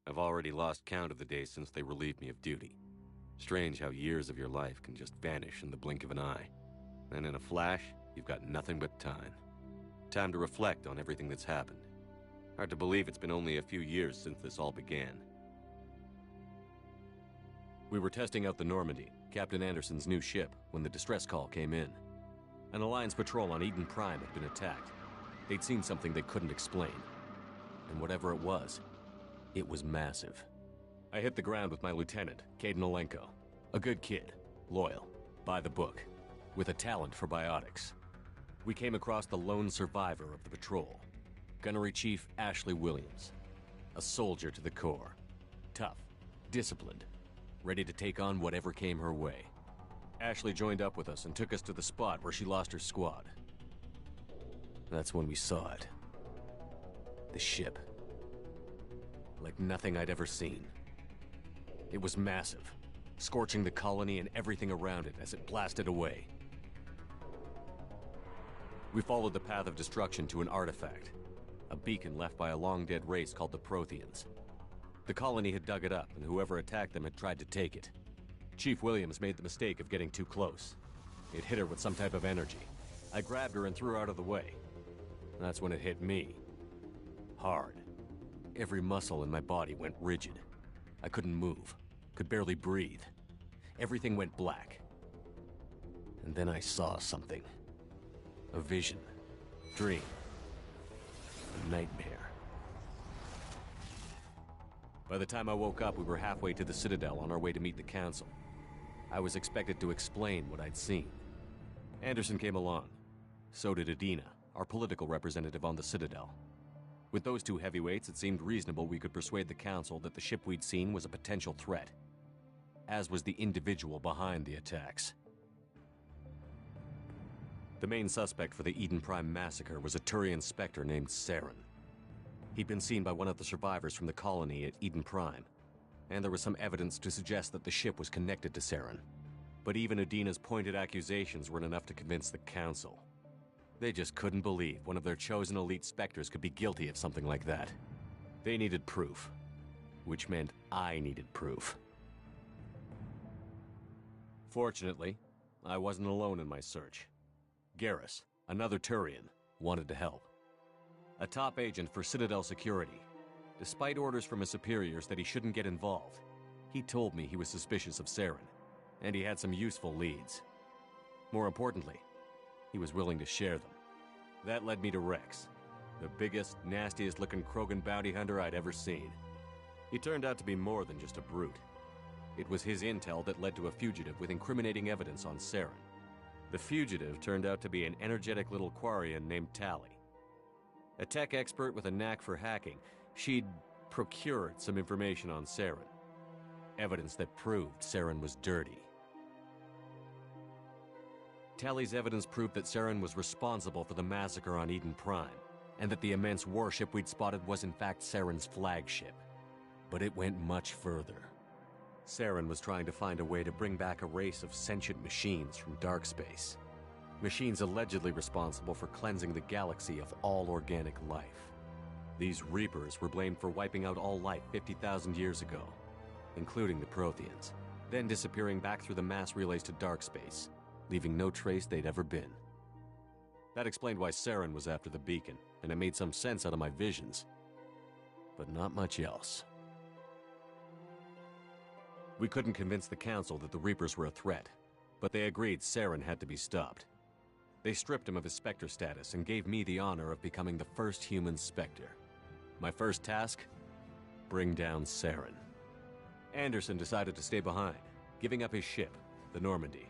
I've already lost count of the days since they relieved me of duty. Strange how years of your life can just vanish in the blink of an eye. And in a flash, you've got nothing but time. Time to reflect on everything that's happened. Hard to believe it's been only a few years since this all began. We were testing out the Normandy, Captain Anderson's new ship, when the distress call came in. An Alliance patrol on Eden Prime had been attacked. They'd seen something they couldn't explain. And whatever it was massive. I hit the ground with my lieutenant, Caden Olenko. A good kid, loyal, by the book, with a talent for biotics. We came across the lone survivor of the patrol, Gunnery Chief Ashley Williams. A soldier to the core. Tough, disciplined, ready to take on whatever came her way. Ashley joined up with us and took us to the spot where she lost her squad. That's when we saw it. The ship. Like nothing I'd ever seen. It was massive, scorching the colony and everything around it as it blasted away. We followed the path of destruction to an artifact, a beacon left by a long-dead race called the Protheans. The colony had dug it up, and whoever attacked them had tried to take it. Chief Williams made the mistake of getting too close. It hit her with some type of energy. I grabbed her and threw her out of the way. That's when it hit me. Hard. Every muscle in my body went rigid. I couldn't move, could barely breathe. Everything went black. And then I saw something. A vision. Dream. A nightmare. By the time I woke up, we were halfway to the Citadel on our way to meet the Council. I was expected to explain what I'd seen. Anderson came along. So did Adina, our political representative on the Citadel. With those two heavyweights, it seemed reasonable we could persuade the Council that the ship we'd seen was a potential threat, as was the individual behind the attacks. The main suspect for the Eden Prime massacre was a Turian Spectre named Saren. He'd been seen by one of the survivors from the colony at Eden Prime, and there was some evidence to suggest that the ship was connected to Saren. But even Adina's pointed accusations weren't enough to convince the Council. They just couldn't believe one of their chosen elite Spectres could be guilty of something like that. They needed proof, which meant I needed proof. Fortunately, I wasn't alone in my search. Garrus, another Turian, wanted to help. A top agent for Citadel Security. Despite orders from his superiors that he shouldn't get involved, he told me he was suspicious of Saren, and he had some useful leads. More importantly, he was willing to share them. That led me to Rex, the biggest, nastiest-looking Krogan bounty hunter I'd ever seen. He turned out to be more than just a brute. It was his intel that led to a fugitive with incriminating evidence on Saren. The fugitive turned out to be an energetic little Quarian named Tali. A tech expert with a knack for hacking, she'd procured some information on Saren. Evidence that proved Saren was dirty. Tali's evidence proved that Saren was responsible for the massacre on Eden Prime, and that the immense warship we'd spotted was in fact Saren's flagship. But it went much further. Saren was trying to find a way to bring back a race of sentient machines from dark space. Machines allegedly responsible for cleansing the galaxy of all organic life. These Reapers were blamed for wiping out all life 50,000 years ago, including the Protheans, then disappearing back through the mass relays to dark space, leaving no trace they'd ever been. That explained why Saren was after the beacon, and it made some sense out of my visions. But not much else. We couldn't convince the Council that the Reapers were a threat, but they agreed Saren had to be stopped. They stripped him of his Spectre status and gave me the honor of becoming the first human Spectre. My first task? Bring down Saren. Anderson decided to stay behind, giving up his ship, the Normandy.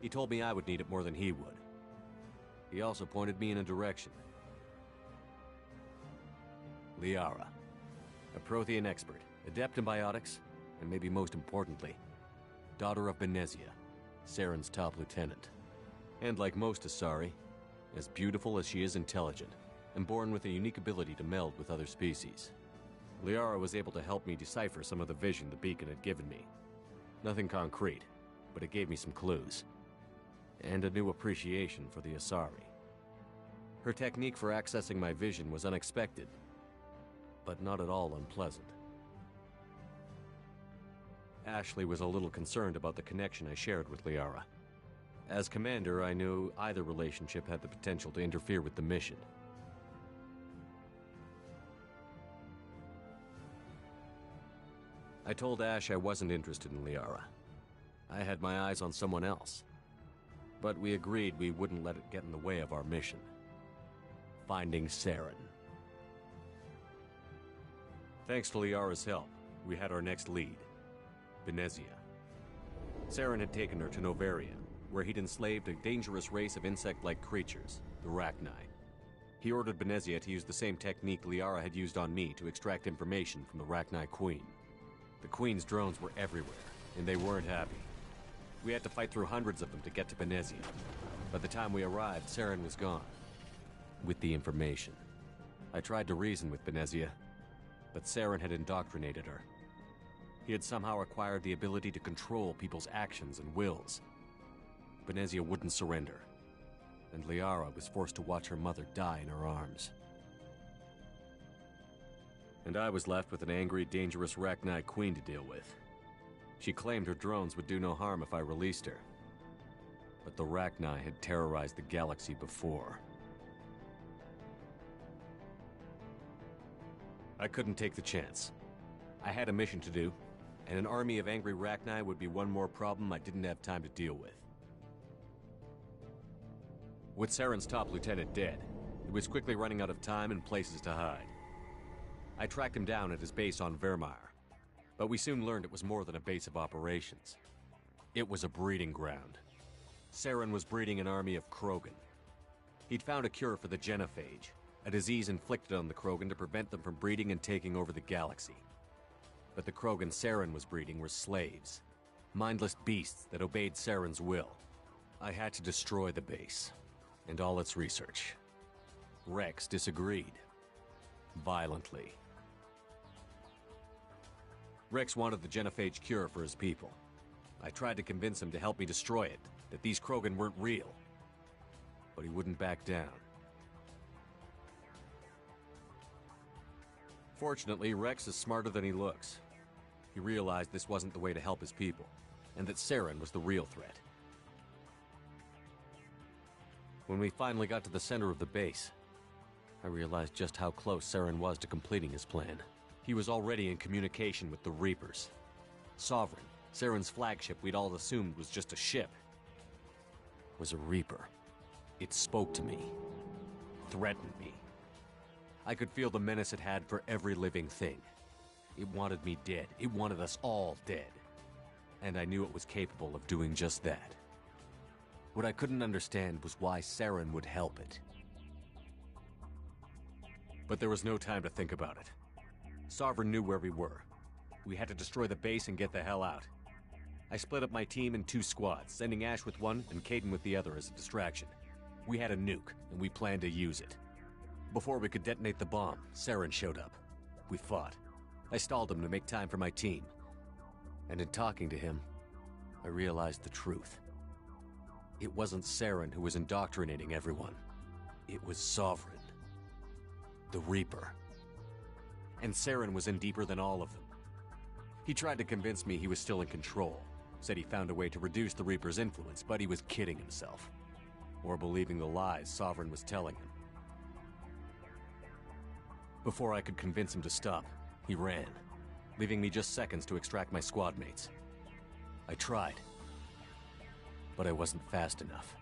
He told me I would need it more than he would. He also pointed me in a direction. Liara, a Prothean expert, adept in biotics, and maybe most importantly, daughter of Benezia, Saren's top lieutenant. And like most Asari, as beautiful as she is intelligent, and born with a unique ability to meld with other species. Liara was able to help me decipher some of the vision the beacon had given me. Nothing concrete, but it gave me some clues. And a new appreciation for the Asari. Her technique for accessing my vision was unexpected, but not at all unpleasant. Ashley was a little concerned about the connection I shared with Liara. As commander, I knew either relationship had the potential to interfere with the mission. I told Ash I wasn't interested in Liara. I had my eyes on someone else. But we agreed we wouldn't let it get in the way of our mission. Finding Saren. Thanks to Liara's help, we had our next lead. Benezia. Saren had taken her to Novaria, where he'd enslaved a dangerous race of insect-like creatures, the Rachni. He ordered Benezia to use the same technique Liara had used on me to extract information from the Rachni Queen. The Queen's drones were everywhere, and they weren't happy. We had to fight through hundreds of them to get to Benezia. By the time we arrived, Saren was gone. With the information. I tried to reason with Benezia, but Saren had indoctrinated her. He had somehow acquired the ability to control people's actions and wills. Benezia wouldn't surrender, and Liara was forced to watch her mother die in her arms. And I was left with an angry, dangerous Rachni Queen to deal with. She claimed her drones would do no harm if I released her. But the Rachni had terrorized the galaxy before. I couldn't take the chance. I had a mission to do, and an army of angry Rachni would be one more problem I didn't have time to deal with. With Saren's top lieutenant dead, he was quickly running out of time and places to hide. I tracked him down at his base on Vermeer, but we soon learned it was more than a base of operations. It was a breeding ground. Saren was breeding an army of Krogan. He'd found a cure for the genophage, a disease inflicted on the Krogan to prevent them from breeding and taking over the galaxy. But the Krogan Saren was breeding were slaves, mindless beasts that obeyed Saren's will. I had to destroy the base, and all its research. Rex disagreed. Violently. Rex wanted the genophage cure for his people. I tried to convince him to help me destroy it, that these Krogan weren't real. But he wouldn't back down. Fortunately, Rex is smarter than he looks. He realized this wasn't the way to help his people, and that Saren was the real threat. When we finally got to the center of the base, I realized just how close Saren was to completing his plan. He was already in communication with the Reapers. Sovereign, Saren's flagship we'd all assumed was just a ship, was a Reaper. It spoke to me, threatened me. I could feel the menace it had for every living thing. It wanted me dead. It wanted us all dead. And I knew it was capable of doing just that. What I couldn't understand was why Saren would help it. But there was no time to think about it. Sovereign knew where we were. We had to destroy the base and get the hell out. I split up my team in 2 squads, sending Ash with one and Caden with the other as a distraction. We had a nuke, and we planned to use it. Before we could detonate the bomb, Saren showed up. We fought. I stalled him to make time for my team. And in talking to him, I realized the truth. It wasn't Saren who was indoctrinating everyone. It was Sovereign. The Reaper. And Saren was in deeper than all of them. He tried to convince me he was still in control. Said he found a way to reduce the Reaper's influence, but he was kidding himself. Or believing the lies Sovereign was telling him. Before I could convince him to stop, he ran, leaving me just seconds to extract my squad mates. I tried, but I wasn't fast enough.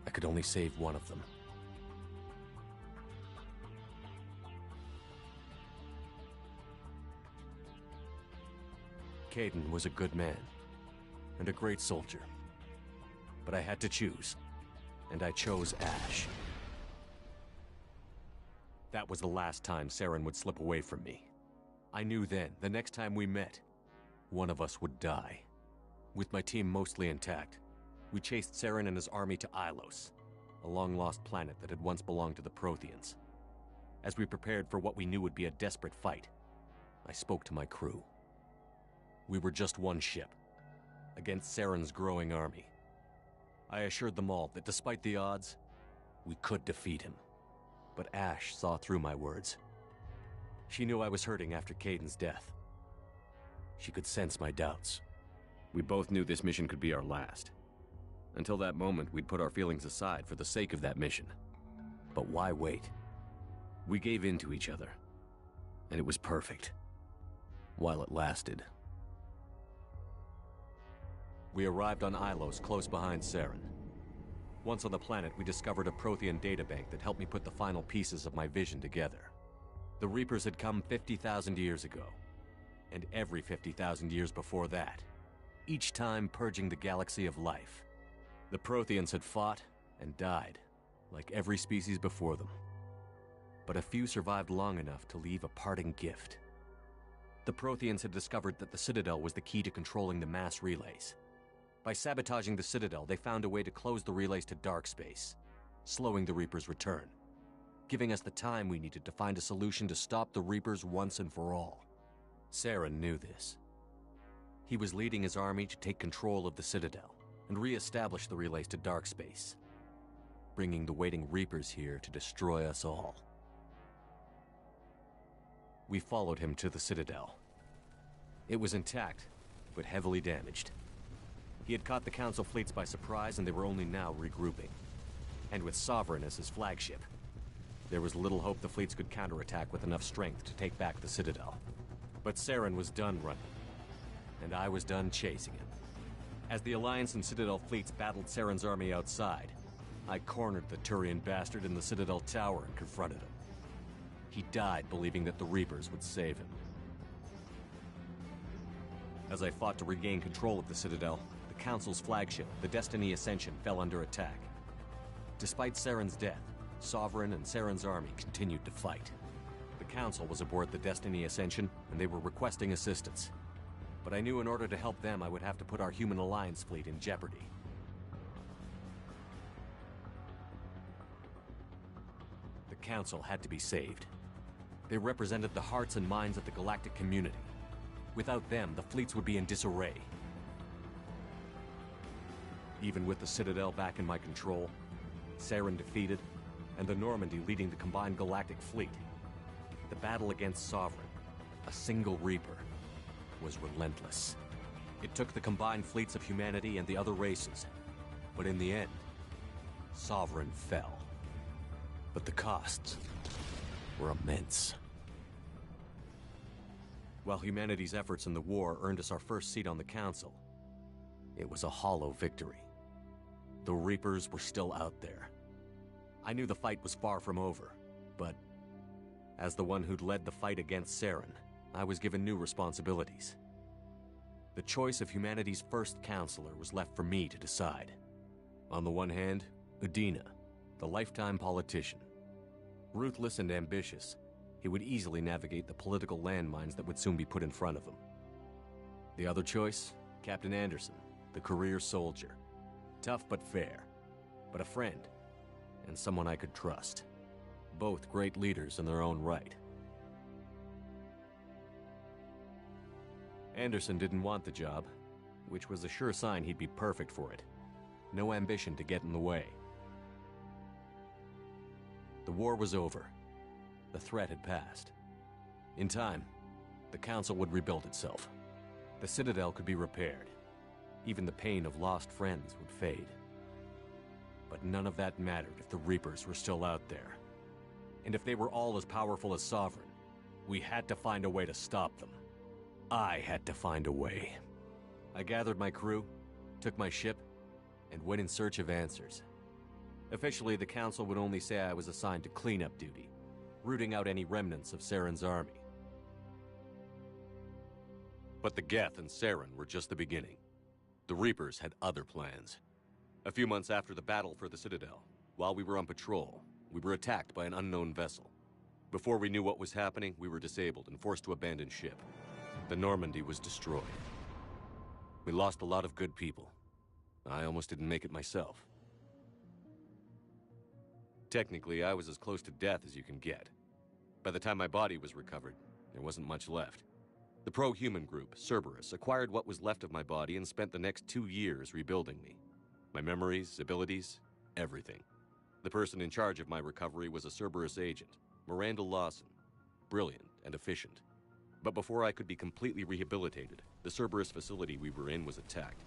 I could only save one of them. Caden was a good man, and a great soldier. But I had to choose, and I chose Ash. That was the last time Saren would slip away from me. I knew then, the next time we met, one of us would die. With my team mostly intact, we chased Saren and his army to Ilos, a long-lost planet that had once belonged to the Protheans. As we prepared for what we knew would be a desperate fight, I spoke to my crew. We were just one ship, against Saren's growing army. I assured them all that despite the odds, we could defeat him. But Ash saw through my words. She knew I was hurting after Caden's death. She could sense my doubts. We both knew this mission could be our last. Until that moment, we'd put our feelings aside for the sake of that mission. But why wait? We gave in to each other, and it was perfect. While it lasted. We arrived on Ilos, close behind Saren. Once on the planet, we discovered a Prothean databank that helped me put the final pieces of my vision together. The Reapers had come 50,000 years ago, and every 50,000 years before that, each time purging the galaxy of life. The Protheans had fought and died, like every species before them. But a few survived long enough to leave a parting gift. The Protheans had discovered that the Citadel was the key to controlling the mass relays. By sabotaging the Citadel, they found a way to close the relays to dark space, slowing the Reapers' return, giving us the time we needed to find a solution to stop the Reapers once and for all. Saren knew this. He was leading his army to take control of the Citadel and re-establish the relays to dark space, bringing the waiting Reapers here to destroy us all. We followed him to the Citadel. It was intact, but heavily damaged. He had caught the Council fleets by surprise, and they were only now regrouping. And with Sovereign as his flagship, there was little hope the fleets could counterattack with enough strength to take back the Citadel. But Saren was done running, and I was done chasing him. As the Alliance and Citadel fleets battled Saren's army outside, I cornered the Turian bastard in the Citadel tower and confronted him. He died believing that the Reapers would save him. As I fought to regain control of the Citadel, the Council's flagship, the Destiny Ascension, fell under attack. Despite Saren's death, Sovereign and Saren's army continued to fight. The Council was aboard the Destiny Ascension, and they were requesting assistance. But I knew in order to help them, I would have to put our human Alliance fleet in jeopardy. The Council had to be saved. They represented the hearts and minds of the galactic community. Without them, the fleets would be in disarray. Even with the Citadel back in my control, Saren defeated, and the Normandy leading the combined galactic fleet, the battle against Sovereign, a single Reaper, was relentless. It took the combined fleets of humanity and the other races, but in the end, Sovereign fell. But the costs were immense. While humanity's efforts in the war earned us our first seat on the Council, it was a hollow victory. The Reapers were still out there. I knew the fight was far from over, but as the one who'd led the fight against Saren, I was given new responsibilities. The choice of humanity's first counselor was left for me to decide. On the one hand, Udina, the lifetime politician. Ruthless and ambitious, he would easily navigate the political landmines that would soon be put in front of him. The other choice, Captain Anderson, the career soldier. Tough but fair, but a friend, and someone I could trust. Both great leaders in their own right. Anderson didn't want the job, which was a sure sign he'd be perfect for it. No ambition to get in the way. The war was over. The threat had passed. In time, the Council would rebuild itself. The Citadel could be repaired. Even the pain of lost friends would fade. But none of that mattered if the Reapers were still out there. And if they were all as powerful as Sovereign, we had to find a way to stop them. I had to find a way. I gathered my crew, took my ship, and went in search of answers. Officially, the Council would only say I was assigned to cleanup duty, rooting out any remnants of Saren's army. But the Geth and Saren were just the beginning. The Reapers had other plans. A few months after the battle for the Citadel, while we were on patrol, we were attacked by an unknown vessel. Before we knew what was happening, we were disabled and forced to abandon ship. The Normandy was destroyed. We lost a lot of good people. I almost didn't make it myself. Technically, I was as close to death as you can get. By the time my body was recovered, there wasn't much left. The pro-human group, Cerberus, acquired what was left of my body and spent the next 2 years rebuilding me. My memories, abilities, everything. The person in charge of my recovery was a Cerberus agent, Miranda Lawson. Brilliant and efficient. But before I could be completely rehabilitated, the Cerberus facility we were in was attacked.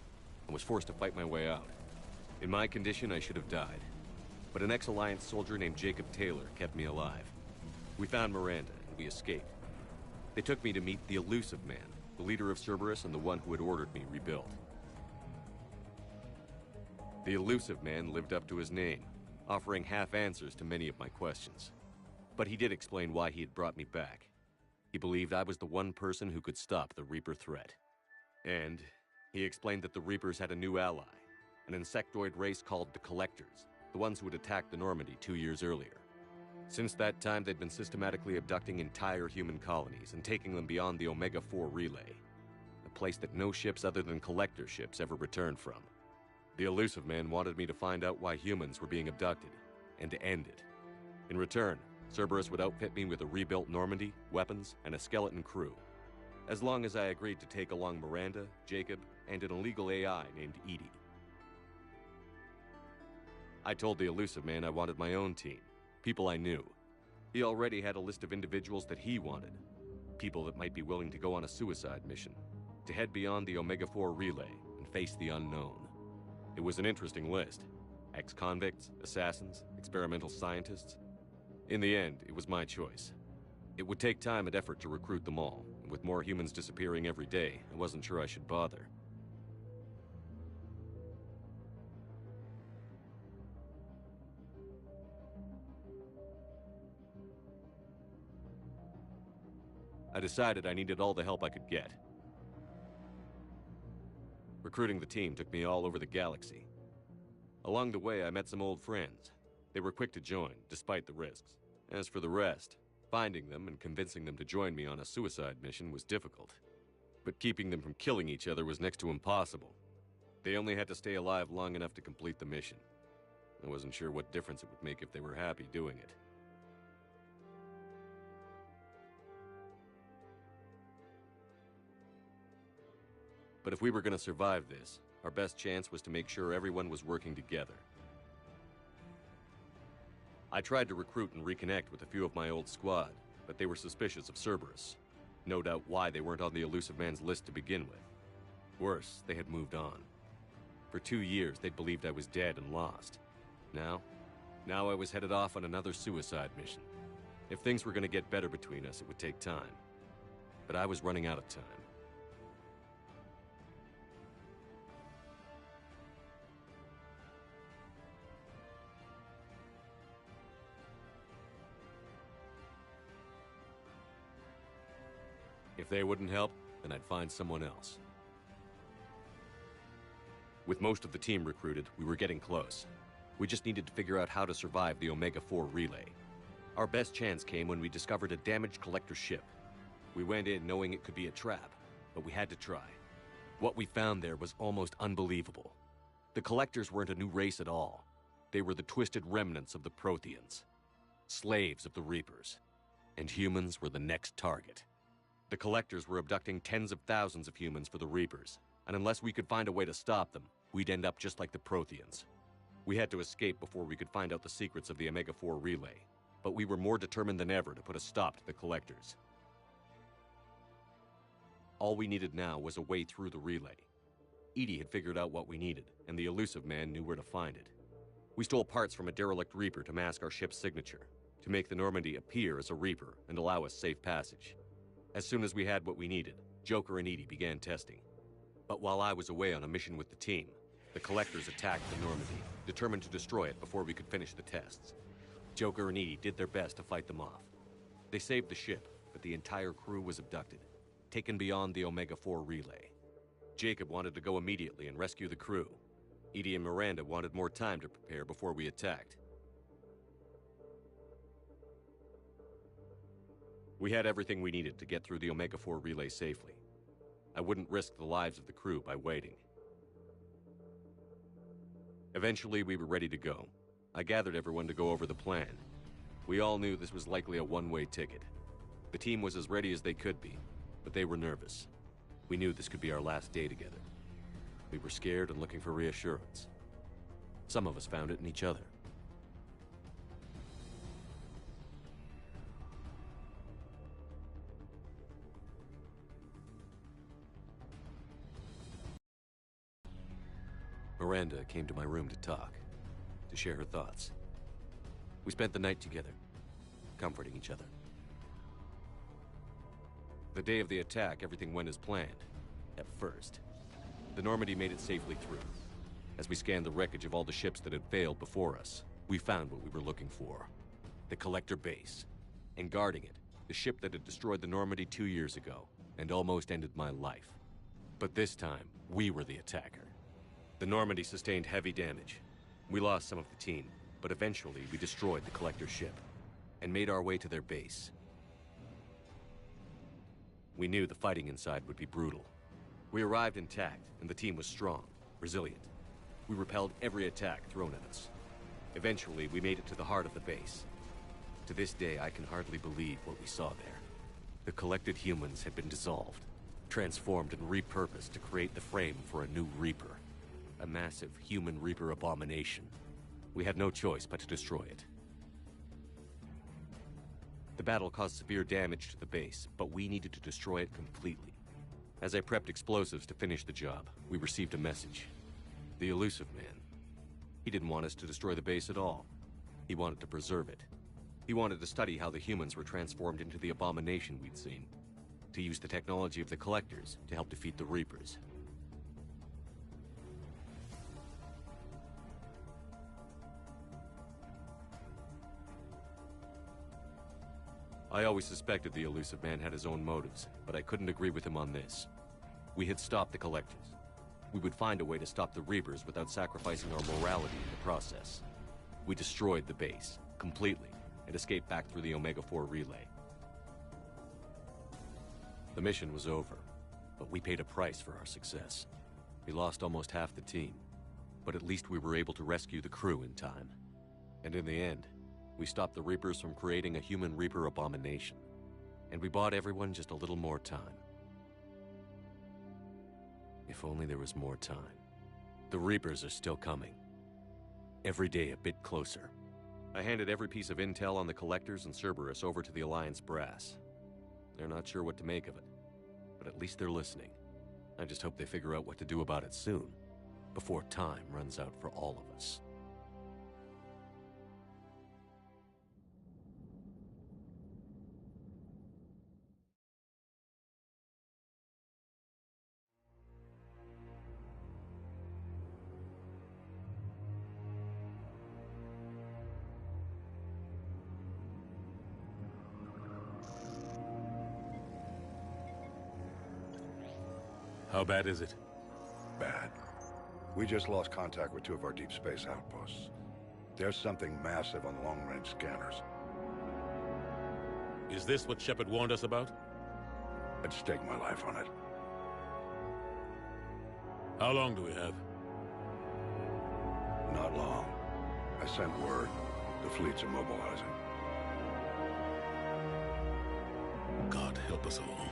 I was forced to fight my way out. In my condition, I should have died. But an ex-Alliance soldier named Jacob Taylor kept me alive. We found Miranda, and we escaped. They took me to meet the Elusive Man, the leader of Cerberus and the one who had ordered me rebuilt. The Elusive Man lived up to his name, offering half answers to many of my questions. But he did explain why he had brought me back. He believed I was the one person who could stop the Reaper threat. And he explained that the Reapers had a new ally, an insectoid race called the Collectors, the ones who had attacked the Normandy 2 years earlier. Since that time, they'd been systematically abducting entire human colonies and taking them beyond the Omega-4 relay, a place that no ships other than Collector ships ever returned from. The Elusive Man wanted me to find out why humans were being abducted, and to end it. In return, Cerberus would outfit me with a rebuilt Normandy, weapons, and a skeleton crew, as long as I agreed to take along Miranda, Jacob, and an illegal AI named Edie. I told the Elusive Man I wanted my own team, people I knew. He already had a list of individuals that he wanted, people that might be willing to go on a suicide mission, to head beyond the Omega-4 relay and face the unknown. It was an interesting list. Ex-convicts, assassins, experimental scientists. In the end, it was my choice. It would take time and effort to recruit them all, and with more humans disappearing every day, I wasn't sure I should bother. I decided I needed all the help I could get. Recruiting the team took me all over the galaxy. Along the way, I met some old friends. They were quick to join, despite the risks. As for the rest, finding them and convincing them to join me on a suicide mission was difficult. But keeping them from killing each other was next to impossible. They only had to stay alive long enough to complete the mission. I wasn't sure what difference it would make if they were happy doing it. But if we were going to survive this, our best chance was to make sure everyone was working together. I tried to recruit and reconnect with a few of my old squad, but they were suspicious of Cerberus. No doubt why they weren't on the Elusive Man's list to begin with. Worse, they had moved on. For 2 years, they'd believed I was dead and lost. Now I was headed off on another suicide mission. If things were going to get better between us, it would take time. But I was running out of time. If they wouldn't help, then I'd find someone else. With most of the team recruited, we were getting close. We just needed to figure out how to survive the Omega-4 relay. Our best chance came when we discovered a damaged Collector ship. We went in knowing it could be a trap, but we had to try. What we found there was almost unbelievable. The Collectors weren't a new race at all. They were the twisted remnants of the Protheans, slaves of the Reapers, and humans were the next target. The Collectors were abducting tens of thousands of humans for the Reapers, and unless we could find a way to stop them, we'd end up just like the Protheans. We had to escape before we could find out the secrets of the Omega-4 relay, but we were more determined than ever to put a stop to the Collectors. All we needed now was a way through the relay. Edie had figured out what we needed, and the Elusive Man knew where to find it. We stole parts from a derelict Reaper to mask our ship's signature, to make the Normandy appear as a Reaper and allow us safe passage. As soon as we had what we needed, Joker and Edie began testing. But while I was away on a mission with the team, the Collectors attacked the Normandy, determined to destroy it before we could finish the tests. Joker and Edie did their best to fight them off. They saved the ship, but the entire crew was abducted, taken beyond the Omega-4 relay. Jacob wanted to go immediately and rescue the crew. Edie and Miranda wanted more time to prepare before we attacked. We had everything we needed to get through the Omega-4 relay safely. I wouldn't risk the lives of the crew by waiting. Eventually, we were ready to go. I gathered everyone to go over the plan. We all knew this was likely a one-way ticket. The team was as ready as they could be, but they were nervous. We knew this could be our last day together. We were scared and looking for reassurance. Some of us found it in each other. Miranda came to my room to talk, to share her thoughts. We spent the night together, comforting each other. The day of the attack, everything went as planned. At first. The Normandy made it safely through. As we scanned the wreckage of all the ships that had failed before us, we found what we were looking for. The Collector base. And guarding it, the ship that had destroyed the Normandy 2 years ago, and almost ended my life. But this time, we were the attacker. The Normandy sustained heavy damage. We lost some of the team, but eventually we destroyed the Collector ship, and made our way to their base. We knew the fighting inside would be brutal. We arrived intact, and the team was strong, resilient. We repelled every attack thrown at us. Eventually, we made it to the heart of the base. To this day, I can hardly believe what we saw there. The collected humans had been dissolved, transformed and repurposed to create the frame for a new Reaper. A massive human Reaper abomination. We had no choice but to destroy it. The battle caused severe damage to the base, but we needed to destroy it completely. As I prepped explosives to finish the job, we received a message. The elusive man. He didn't want us to destroy the base at all. He wanted to preserve it. He wanted to study how the humans were transformed into the abomination we'd seen. To use the technology of the Collectors to help defeat the Reapers. I always suspected the elusive man had his own motives, but I couldn't agree with him on this. We had stopped the Collectors. We would find a way to stop the Reapers without sacrificing our morality in the process. We destroyed the base, completely, and escaped back through the Omega-4 relay. The mission was over, but we paid a price for our success. We lost almost half the team, but at least we were able to rescue the crew in time. And in the end, we stopped the Reapers from creating a human Reaper abomination. And we bought everyone just a little more time. If only there was more time. The Reapers are still coming. Every day a bit closer. I handed every piece of intel on the Collectors and Cerberus over to the Alliance brass. They're not sure what to make of it, but at least they're listening. I just hope they figure out what to do about it soon, before time runs out for all of us. How bad is it? Bad. We just lost contact with 2 of our deep space outposts. There's something massive on the long-range scanners. Is this what Shepard warned us about? I'd stake my life on it. How long do we have? Not long. I sent word. The fleet's immobilizing. God help us all.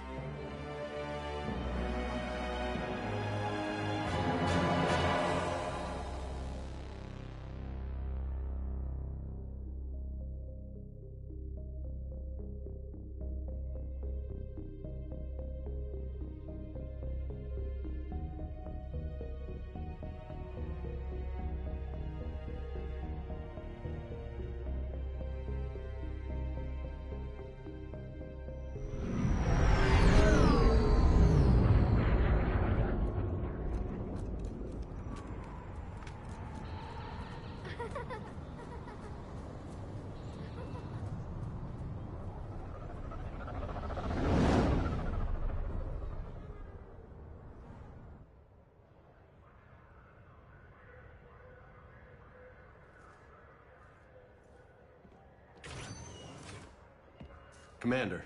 Commander.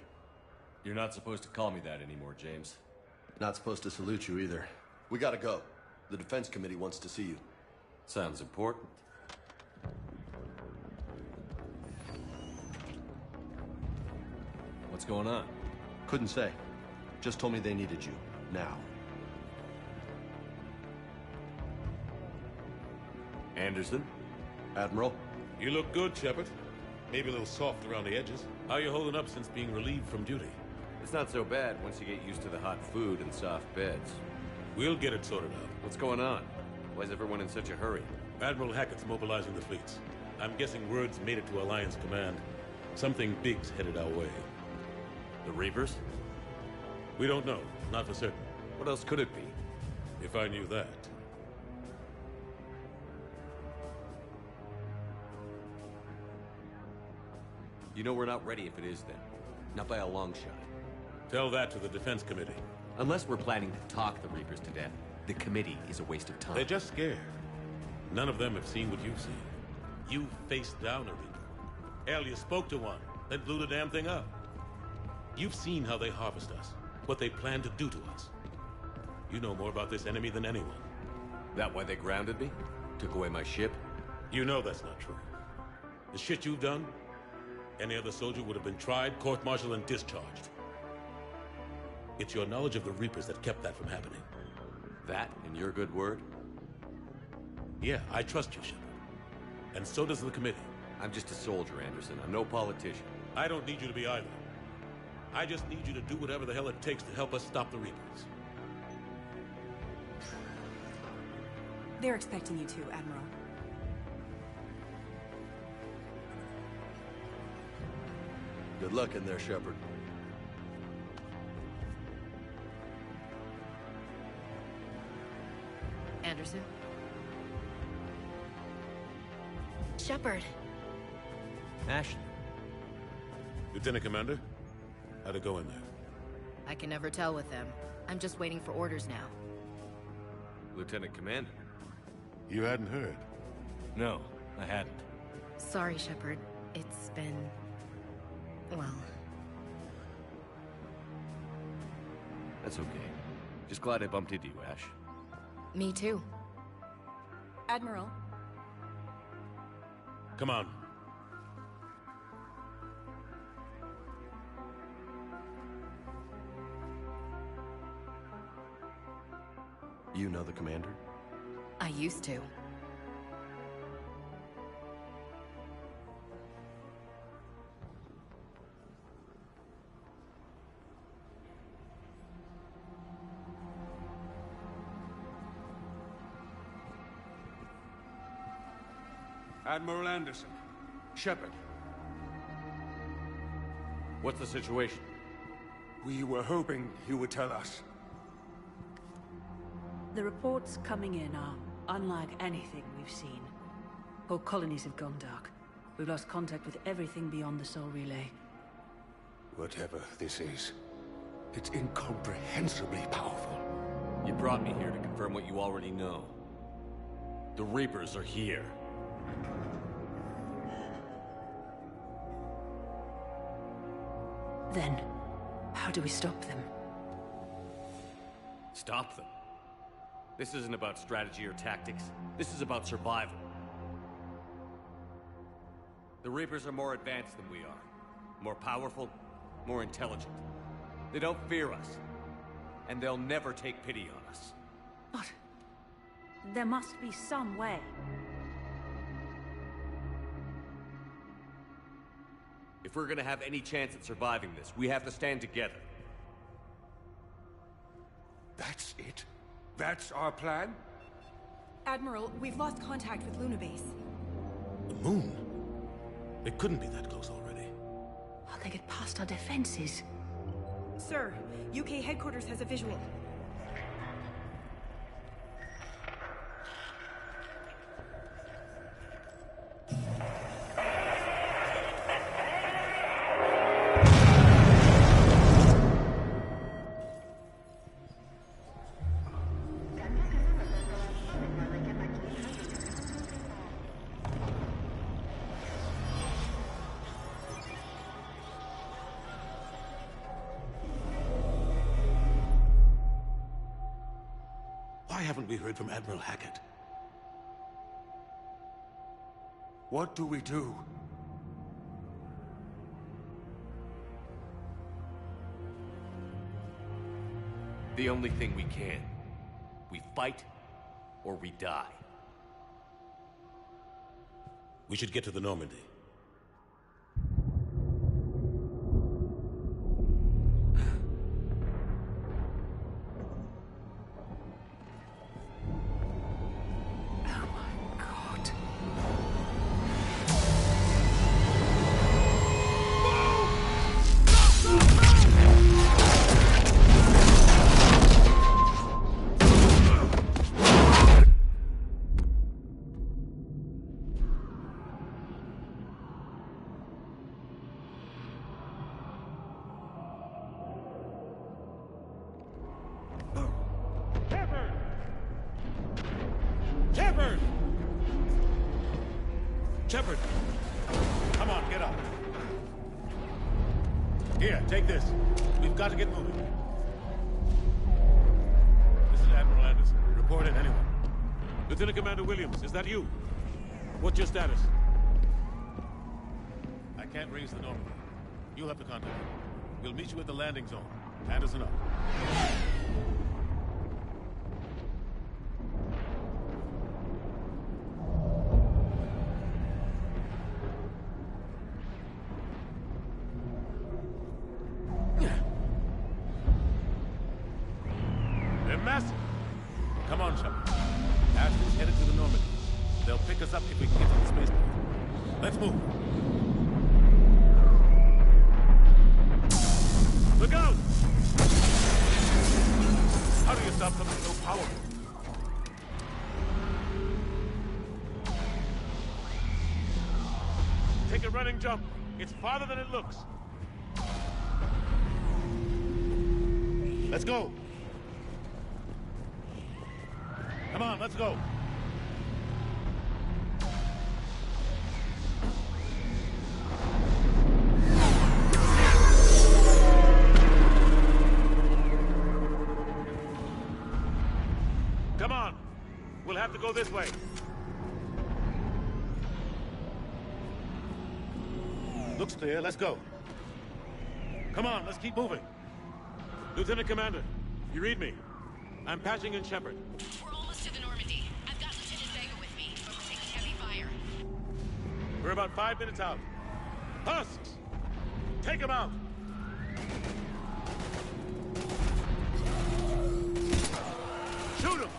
You're not supposed to call me that anymore, James. Not supposed to salute you either. We gotta go. The Defense Committee wants to see you. Sounds important. What's going on? Couldn't say. Just told me they needed you. Now. Anderson? Admiral? You look good, Shepard. Maybe a little soft around the edges. How you holding up since being relieved from duty? It's not so bad once you get used to the hot food and soft beds. We'll get it sorted out. What's going on? Why's everyone in such a hurry? Admiral Hackett's mobilizing the fleets. I'm guessing word's made it to Alliance Command. Something big's headed our way. The Reapers? We don't know, not for certain. What else could it be? If I knew that. You know we're not ready if it is then. Not by a long shot. Tell that to the Defense Committee. Unless we're planning to talk the Reapers to death, the committee is a waste of time. They're just scared. None of them have seen what you've seen. You faced down a Reaper. Hell, you spoke to one, then blew the damn thing up. You've seen how they harvest us, what they plan to do to us. You know more about this enemy than anyone. That why they grounded me? Took away my ship? You know that's not true. The shit you've done, any other soldier would have been tried, court-martialed, and discharged. It's your knowledge of the Reapers that kept that from happening. That and your good word? Yeah, I trust you, Shepard. And so does the committee. I'm just a soldier, Anderson. I'm no politician. I don't need you to be either. I just need you to do whatever the hell it takes to help us stop the Reapers. They're expecting you to, Admiral. Good luck in there, Shepard. Anderson? Shepard. Ashley. Lieutenant Commander, how'd it go in there? I can never tell with them. I'm just waiting for orders now. Lieutenant Commander. You hadn't heard. No, I hadn't. Sorry, Shepard. It's been... well... That's okay. Just glad I bumped into you, Ash. Me too. Admiral. Come on. You know the commander? I used to. Admiral Anderson. Shepard. What's the situation? We were hoping you would tell us. The reports coming in are unlike anything we've seen. Whole colonies have gone dark. We've lost contact with everything beyond the Soul Relay. Whatever this is, it's incomprehensibly powerful. You brought me here to confirm what you already know. The Reapers are here. Then, how do we stop them? Stop them? This isn't about strategy or tactics. This is about survival. The Reapers are more advanced than we are. More powerful, more intelligent. They don't fear us. And they'll never take pity on us. But... there must be some way. If we're gonna have any chance at surviving this, we have to stand together. That's it? That's our plan? Admiral, we've lost contact with Luna Base. The moon? It couldn't be that close already. How'd they get past our defenses? Sir, UK headquarters has a visual. Why haven't we heard from Admiral Hackett? What do we do? The only thing we can. We fight, or we die. We should get to the Normandy. Shepard! Come on, get up. Here, take this. We've got to get moving. This is Admiral Anderson. Report in, anyone. Lieutenant Commander Williams, is that you? What's your status? I can't raise the Normandy. You'll have to contact him. We'll meet you at the landing zone. Anderson up. They're massive. Come on, Shepard. Ashton's headed to the Normandy. They'll pick us up if we can get to the spaceport. Let's move. Look out! How do you stop something so powerful? Take a running jump. It's farther than it looks. Let's go. Come on, let's go. Come on. We'll have to go this way. Looks clear. Let's go. Come on, let's keep moving. Lieutenant Commander, you read me? I'm patching in Shepard. We're almost to the Normandy. I've got Lieutenant Vega with me, but we're taking heavy fire. We're about 5 minutes out. Husks! Take them out! Shoot them!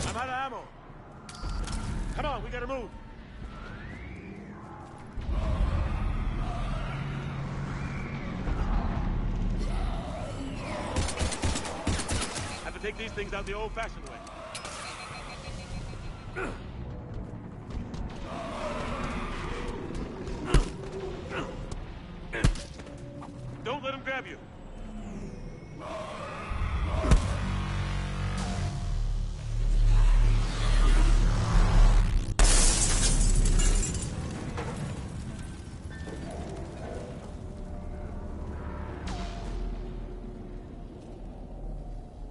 I'm out of ammo. Come on, we gotta move. Have to take these things out the old-fashioned way. Don't let him grab you.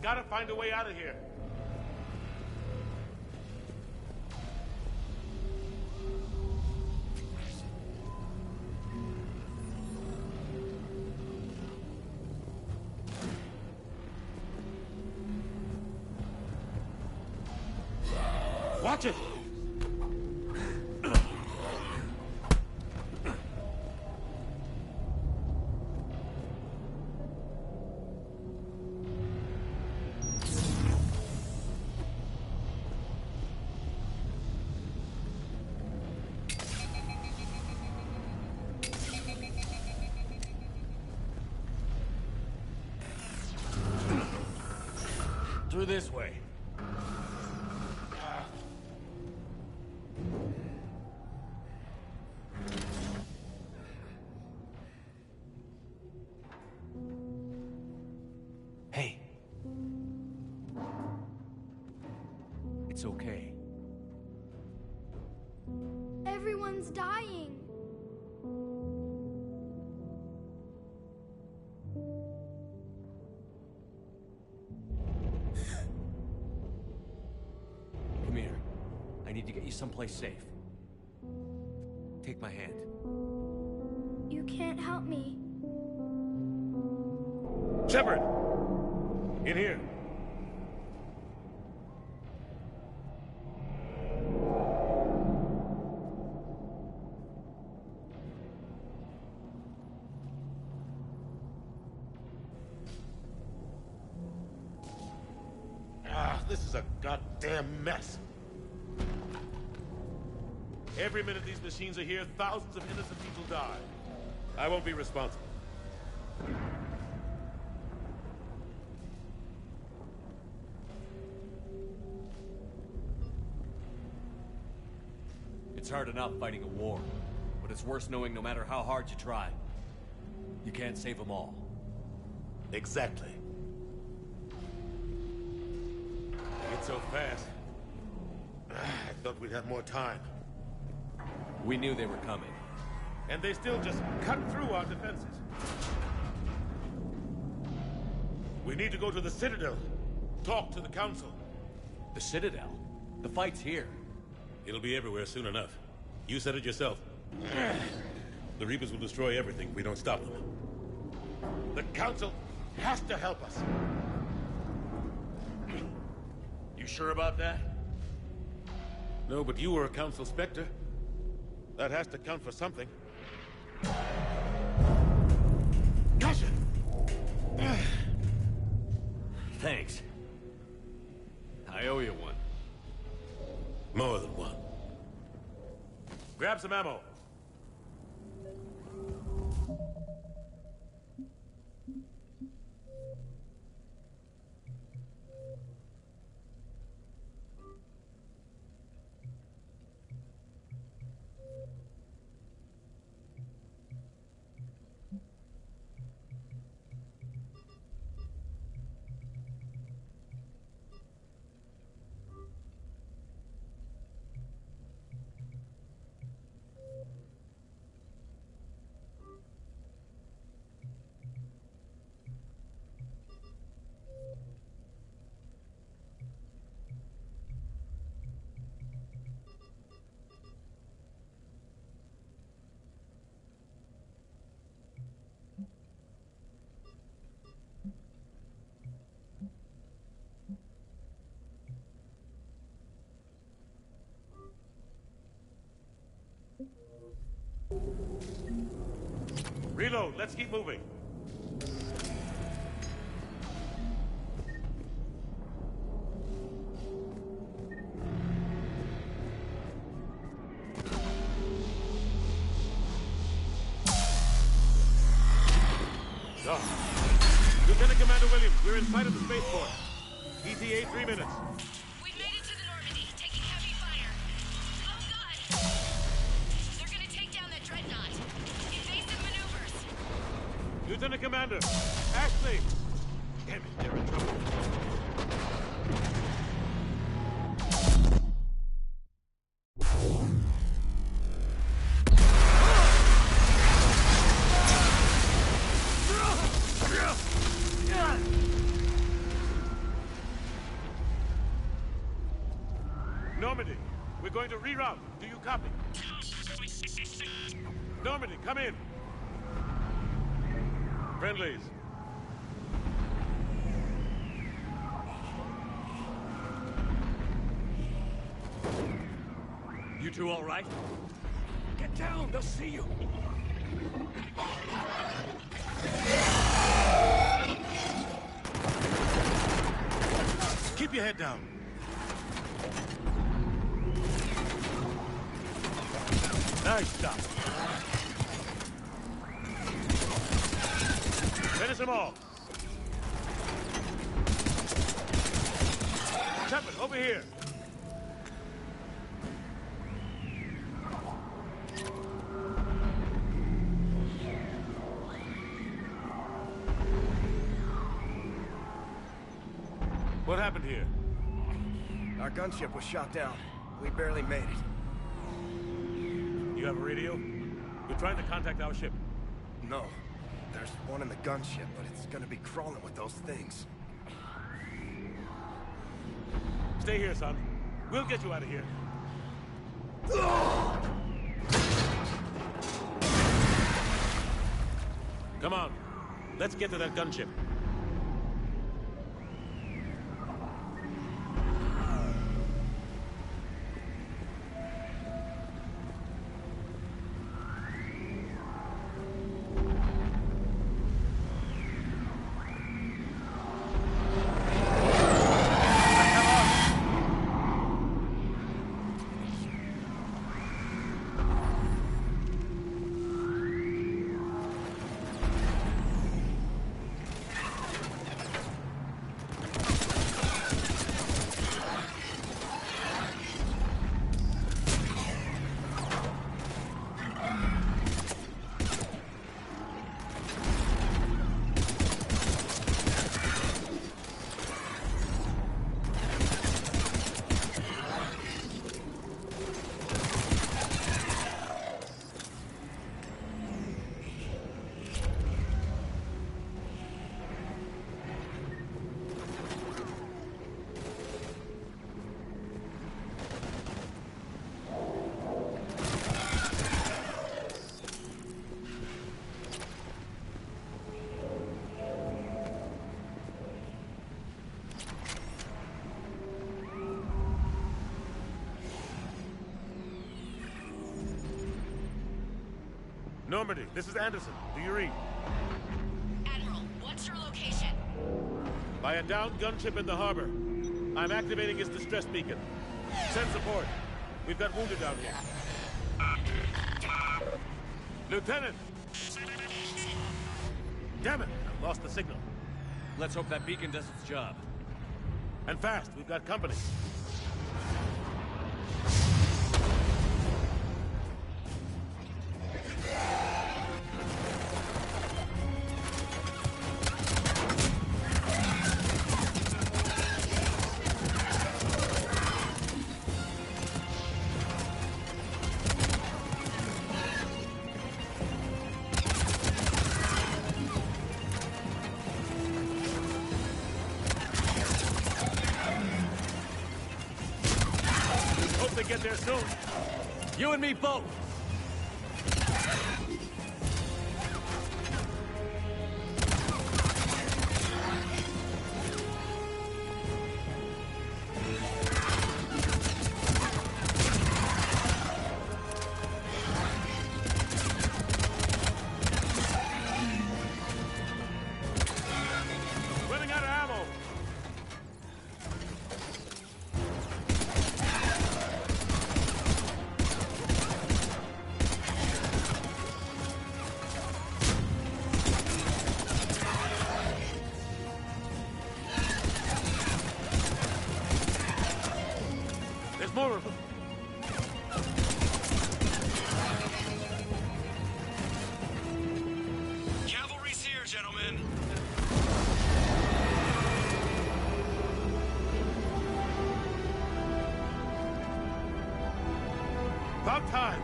Gotta find a way out of here. Watch it! Through this way. Hey. It's okay. Everyone's dying. Come here. I need to get you someplace safe. Take my hand. You can't help me. Shepard! In here. This is a goddamn mess. Every minute these machines are here, thousands of innocent people die. I won't be responsible. It's hard enough fighting a war, but it's worse knowing no matter how hard you try, you can't save them all. Exactly. It's so fast. Thought we'd have more time. We knew they were coming. And they still just cut through our defenses. We need to go to the Citadel. Talk to the Council. The Citadel? The fight's here. It'll be everywhere soon enough. You said it yourself. The Reapers will destroy everything if we don't stop them. The Council has to help us. You sure about that? No, but you were a Council Spectre. That has to count for something. Gotcha! Thanks. I owe you one. More than one. Grab some ammo. Reload, let's keep moving. Lieutenant Commander Williams, we're in sight of the spaceport. ETA 3 minutes. We've made it to the Normandy, taking heavy fire. Oh god! They're gonna take down that dreadnought. Invasive maneuvers. Lieutenant Commander, Ashley! Damn it, they're in trouble. Normandy, we're going to reroute. Do you copy? Normandy, come in. Friendlies. You two all right? Get down, they'll see you. Keep your head down. Nice stop. Finish them all. Chapman, over here. What happened here? Our gunship was shot down. We barely made it. You have a radio? We're trying to contact our ship. No. There's one in the gunship, but it's gonna be crawling with those things. Stay here, son. We'll get you out of here. Come on. Let's get to that gunship. Normandy, this is Anderson. Do you read? Admiral, what's your location? By a downed gunship in the harbor. I'm activating its distress beacon. Send support. We've got wounded down here. Lieutenant! Damn it! I've lost the signal. Let's hope that beacon does its job. And fast, we've got company. Hope they get there soon. You and me both! Running out of ammo. There's more of them. Cavalry's here, gentlemen. About time.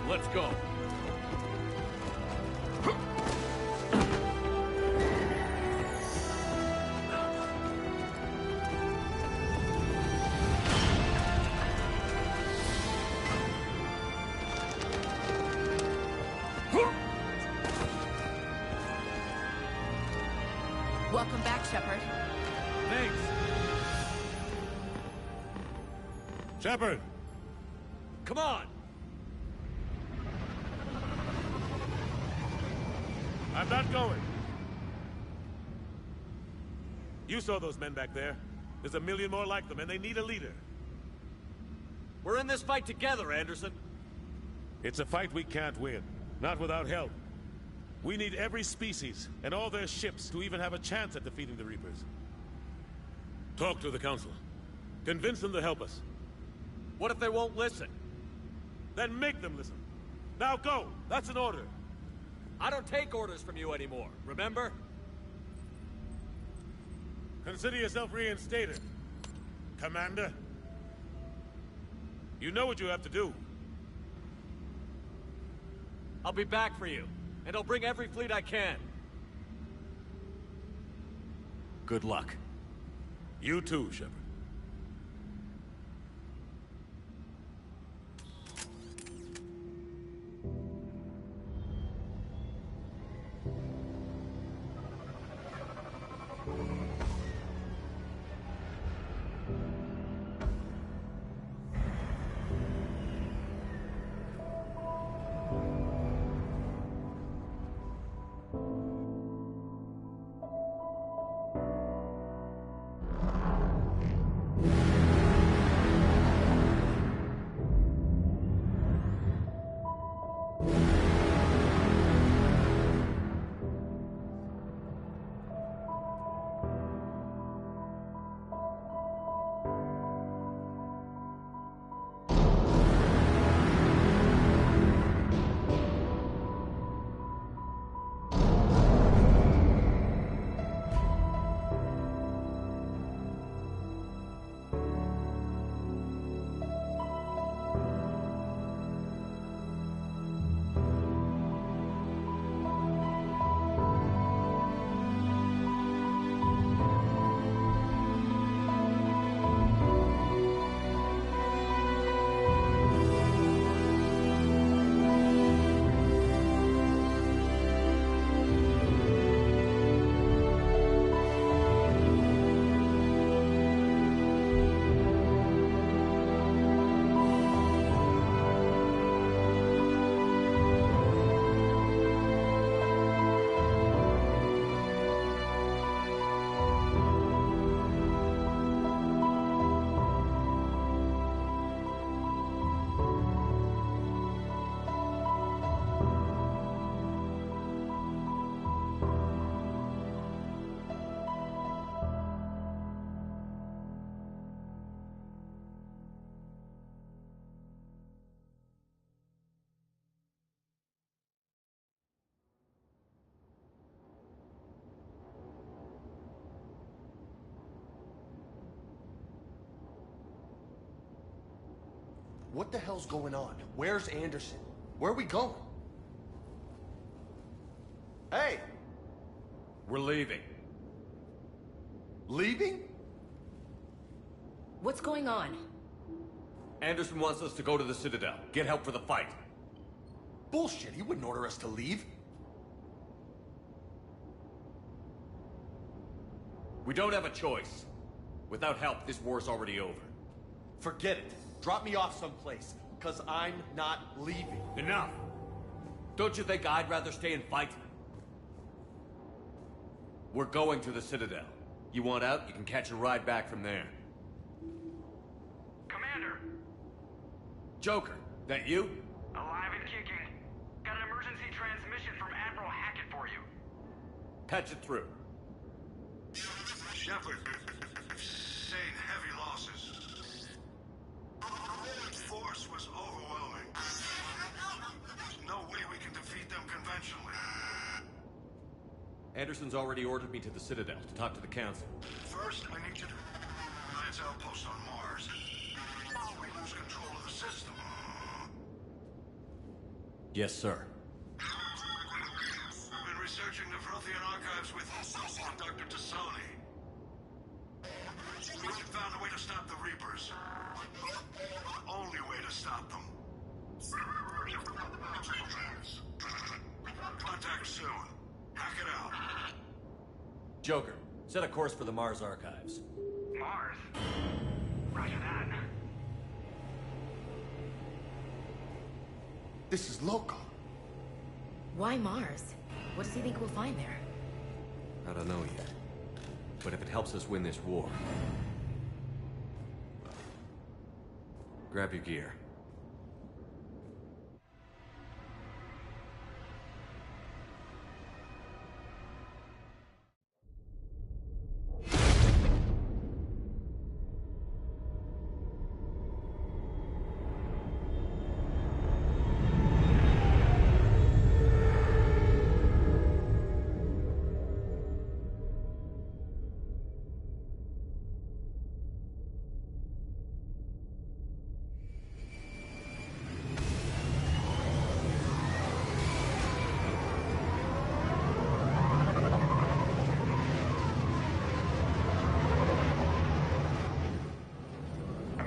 Let's go. Welcome back, Shepard. Thanks. Shepard! Come on! I'm not going. You saw those men back there. There's a million more like them, and they need a leader. We're in this fight together, Anderson. It's a fight we can't win. Not without help. We need every species and all their ships to even have a chance at defeating the Reapers. Talk to the Council. Convince them to help us. What if they won't listen? Then make them listen. Now go! That's an order. I don't take orders from you anymore, remember? Consider yourself reinstated, Commander. You know what you have to do. I'll be back for you, and I'll bring every fleet I can. Good luck. You too, Shepard. What the hell's going on? Where's Anderson? Where are we going? Hey! We're leaving. Leaving? What's going on? Anderson wants us to go to the Citadel. Get help for the fight. Bullshit, he wouldn't order us to leave. We don't have a choice. Without help, this war's already over. Forget it. Drop me off someplace, because I'm not leaving. Enough! Don't you think I'd rather stay and fight? We're going to the Citadel. You want out, you can catch a ride back from there. Commander! Joker, that you? Alive and kicking. Got an emergency transmission from Admiral Hackett for you. Patch it through. Shepard, sustained heavy losses. The force was overwhelming. There's no way we can defeat them conventionally. Anderson's already ordered me to the Citadel to talk to the Council. First, I need you to Alliance outpost on Mars. We lose control of the system. Yes, sir. I've been researching the Frothian archives with Dr. Tassoni. We found a way to stop the Reapers. The only way to stop them. Contact soon. Hack it out. Joker, set a course for the Mars archives. Mars? Roger that. This is loco. Why Mars? What does he think we'll find there? I don't know yet. But if it helps us win this war... Grab your gear.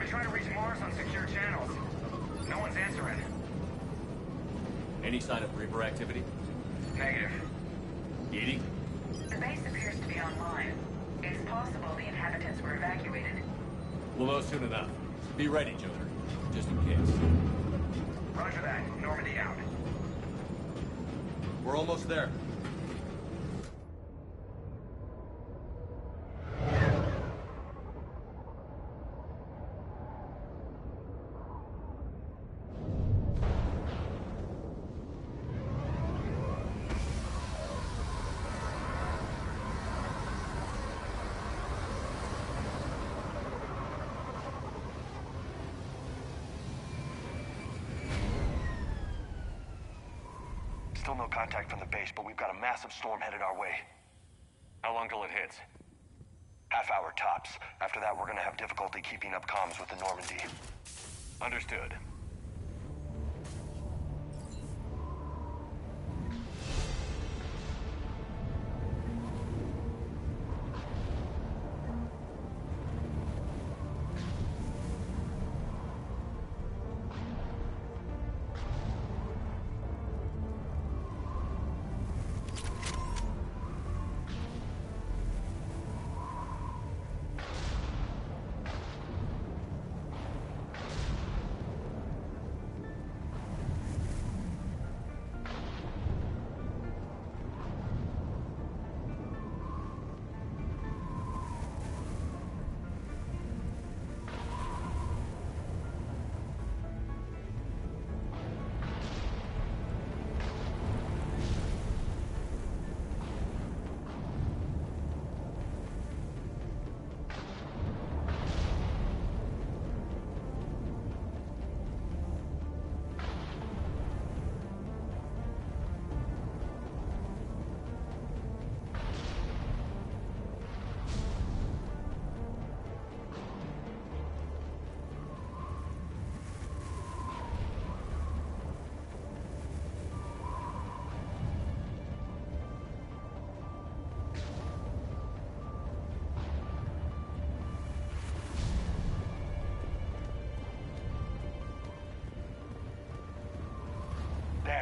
Trying to reach Mars on secure channels. No one's answering. Any sign of Reaper activity? Negative. Edie? The base appears to be online. It's possible the inhabitants were evacuated. We'll know soon enough. Be ready, Joker. Just in case. Roger that. Normandy out. We're almost there. Still no contact from the base, but we've got a massive storm headed our way. How long till it hits? Half hour tops. After that, we're gonna have difficulty keeping up comms with the Normandy. Understood.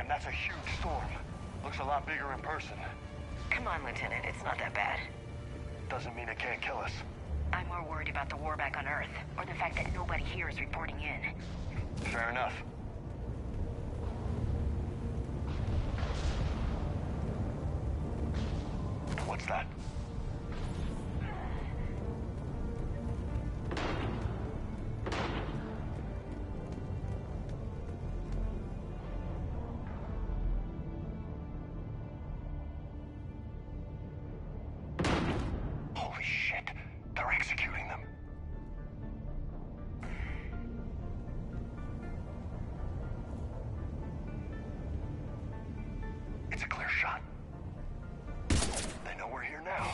Man, that's a huge storm. Looks a lot bigger in person. Come on, Lieutenant, it's not that bad. Doesn't mean it can't kill us. I'm more worried about the war back on Earth, or the fact that nobody here is reporting in. Fair enough. What's that? Holy shit. They're executing them. It's a clear shot. They know we're here now.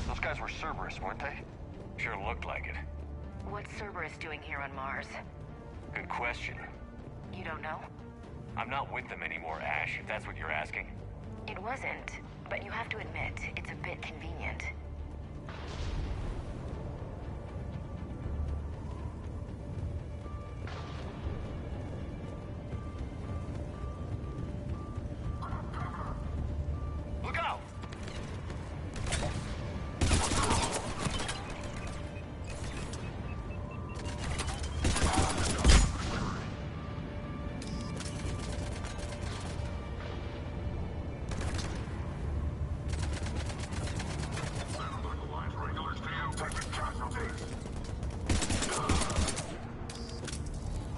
Those guys were Cerberus, weren't they? Sure looked like it. What's Cerberus doing here on Mars? Good question. You don't know? I'm not with them anymore, Ash, if that's what you're asking. It wasn't, but you have to admit, it's a bit convenient. Look out!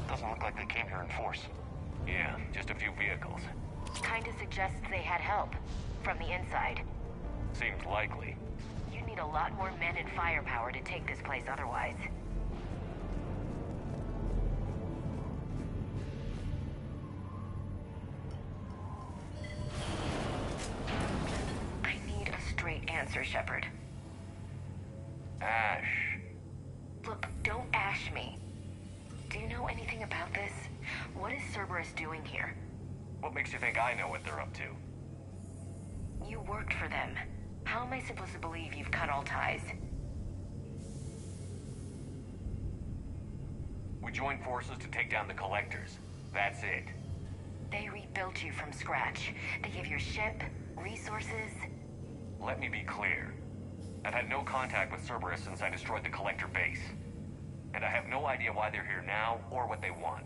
Doesn't look like they came here in force. Yeah, just a few vehicles. Kinda suggests they had help. From the inside. Seems likely. You'd need a lot more men and firepower to take this place otherwise. I need a straight answer, Shepard. Ash. Look, don't ash me. Do you know anything about this? What is Cerberus doing here? What makes you think I know what they're up to? You worked for them. How am I supposed to believe you've cut all ties? We joined forces to take down the Collectors. That's it. They rebuilt you from scratch. They gave you a ship, resources. Let me be clear. I've had no contact with Cerberus since I destroyed the Collector base. And I have no idea why they're here now, or what they want.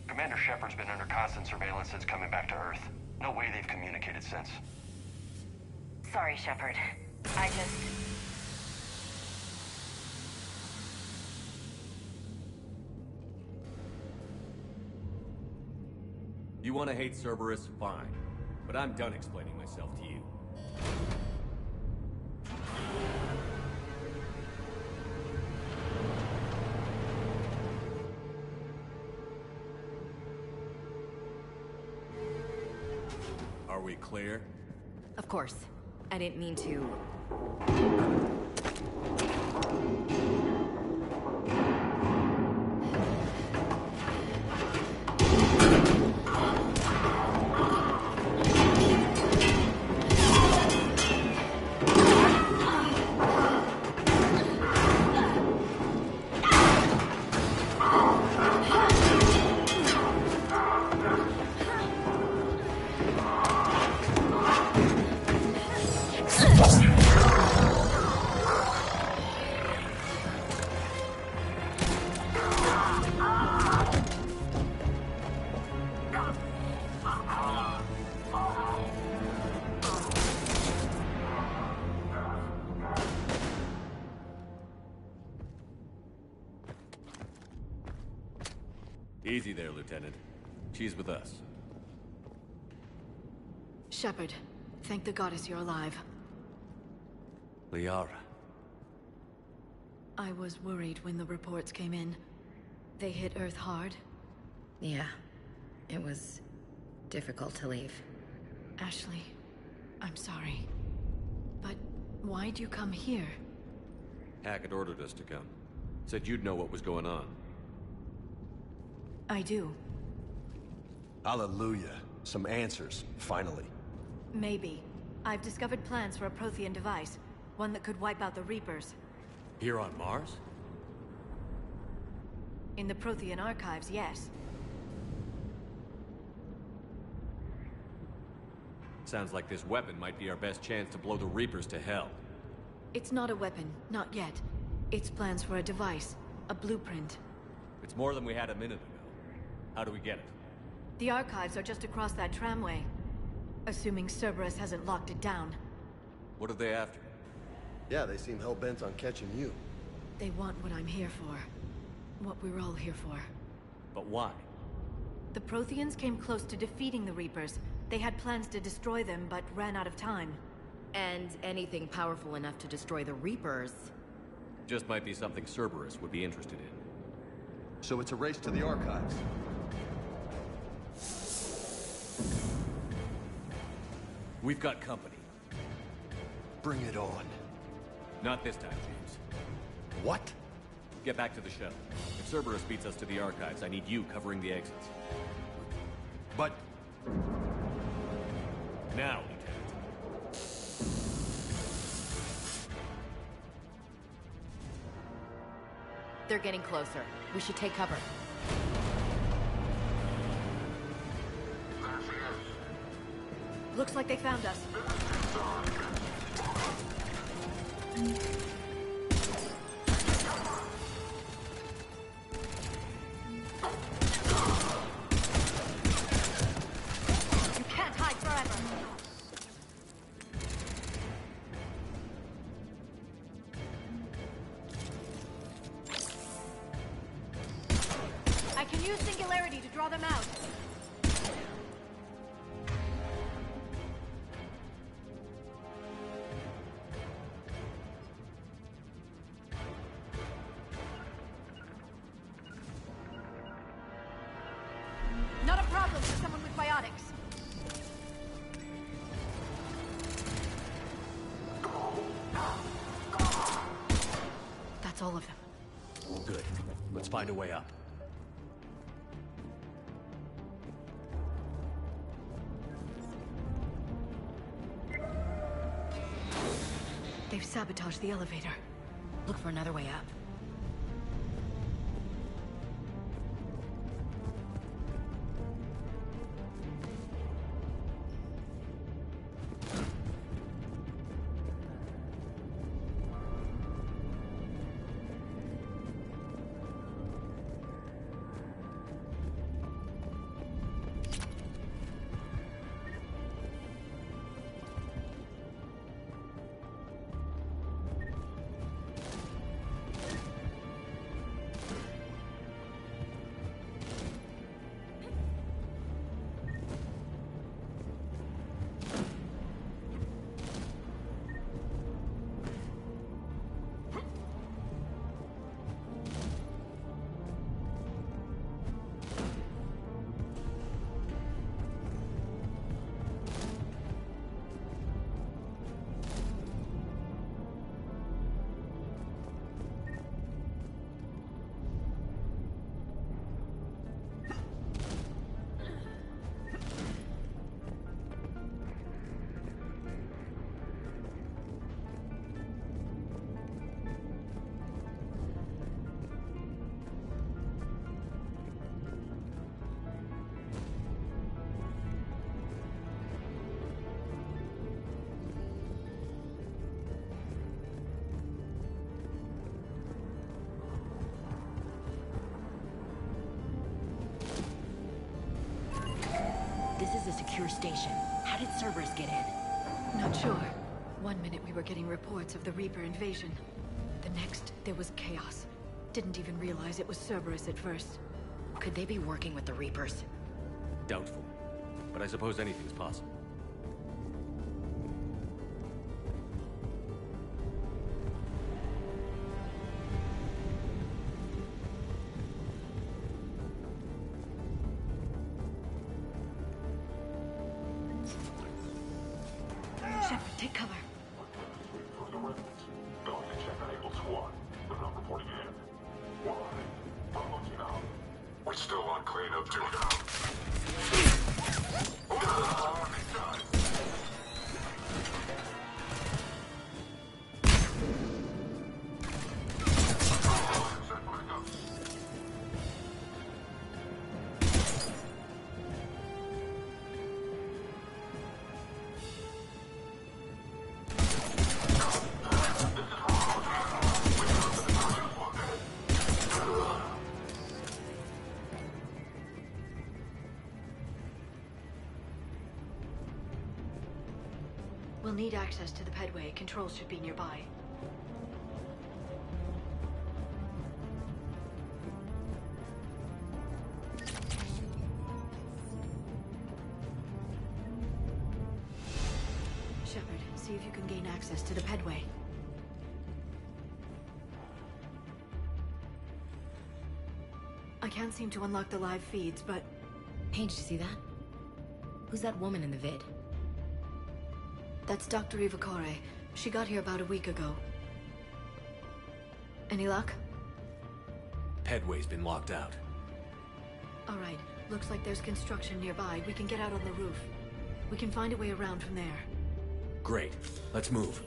Commander Shepard's been under constant surveillance since coming back to Earth. No way they've communicated since. Sorry, Shepard. I just... You want to hate Cerberus? Fine. But I'm done explaining myself to you. Are we clear? Of course. I didn't mean to... Easy there, Lieutenant. She's with us. Shepard, thank the goddess you're alive. Liara. I was worried when the reports came in. They hit Earth hard. Yeah. It was difficult to leave. Ashley, I'm sorry. But why'd you come here? Hackett ordered us to come. Said you'd know what was going on. I do. Hallelujah. Some answers, finally. Maybe. I've discovered plans for a Prothean device. One that could wipe out the Reapers. Here on Mars? In the Prothean archives, yes. Sounds like this weapon might be our best chance to blow the Reapers to hell. It's not a weapon, not yet. It's plans for a device, a blueprint. It's more than we had a minute ago. How do we get it? The archives are just across that tramway. Assuming Cerberus hasn't locked it down. What are they after? Yeah, they seem hell-bent on catching you. They want what I'm here for. What we're all here for. But why? The Protheans came close to defeating the Reapers. They had plans to destroy them, but ran out of time. And anything powerful enough to destroy the Reapers... Just might be something Cerberus would be interested in. So it's a race to the archives. We've got company. Bring it on. Not this time, James. What? Get back to the shuttle. If Cerberus beats us to the archives, I need you covering the exits. But... Now, Lieutenant. They're getting closer. We should take cover. Looks like they found us. You can't hide forever. I can use Singularity to draw them out. Not a problem for someone with biotics. That's all of them. Good. Let's find a way up. They've sabotaged the elevator. Look for another way up. This is a secure station. How did Cerberus get in? Not sure. One minute we were getting reports of the Reaper invasion. The next, there was chaos. Didn't even realize it was Cerberus at first. Could they be working with the Reapers? Doubtful. But I suppose anything's possible. Shepard, take cover. For the remnant. Going to check on Able Squad. They're not reporting in. Why? I'm looking out. We're still on cleanup duty now. We'll need access to the pedway. Controls should be nearby. Shepard, see if you can gain access to the pedway. I can't seem to unlock the live feeds, but... Paige, you see that? Who's that woman in the vid? That's Dr. Ivakore. She got here about a week ago. Any luck? Pedway's been locked out. All right. Looks like there's construction nearby. We can get out on the roof. We can find a way around from there. Great. Let's move.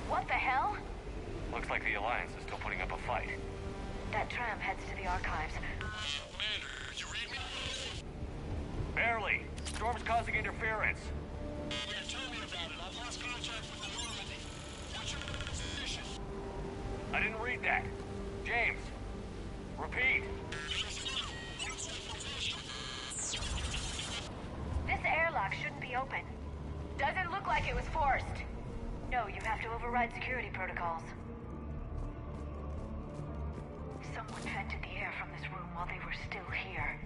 What the hell? Looks like the Alliance is still putting up a fight. That tram heads to the archives. Commander, you read me? Barely. Storm's causing interference. Yeah, tell me about it. I've lost contact with the Normandy. What's your position? I didn't read that. James. Repeat. This airlock shouldn't be open. Doesn't look like it was forced. No, you have to override security protocols. Someone vented the air from this room while they were still here.